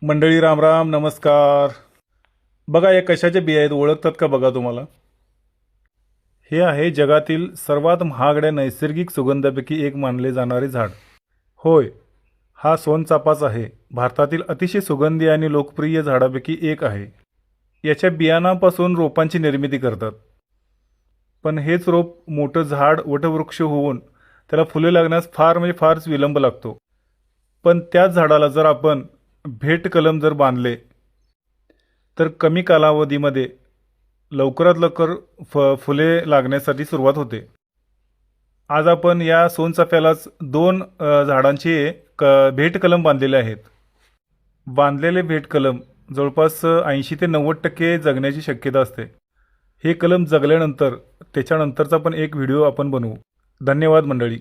मंडळी रामराम नमस्कार. बघा या कशाच्या बिया आहेत ओळखतात का बघा तुम्हाला. हे आहे जगातील सर्वात महागड्या नैसर्गिक सुगंधापैकी एक मानले जाणारे झाड. होय, हा सोनचाफाच आहे. भारतातील अतिशय सुगंधी आणि लोकप्रिय झाडापैकी एक आहे. याच्या बियाणापासून रोपांची निर्मिती करतात. पण हेच रोप मोठं झाड वटवृक्ष होऊन त्याला फुले लागण्यास फारच विलंब लागतो. पण त्याच झाडाला जर आपण भेट कलम जर बांधले तर कमी कालावधीमध्ये लवकरात लवकर फुले लागण्यासाठी सुरुवात होते. आज आपण या सोनचाफ्यालाच दोन झाडांचे भेट कलम बांधलेले आहेत. बांधलेले भेट कलम जवळपास 80 ते 90% जगण्याची शक्यता असते. हे कलम जगल्यानंतर त्याच्यानंतरचा पण एक व्हिडिओ आपण बनवू. धन्यवाद मंडळी.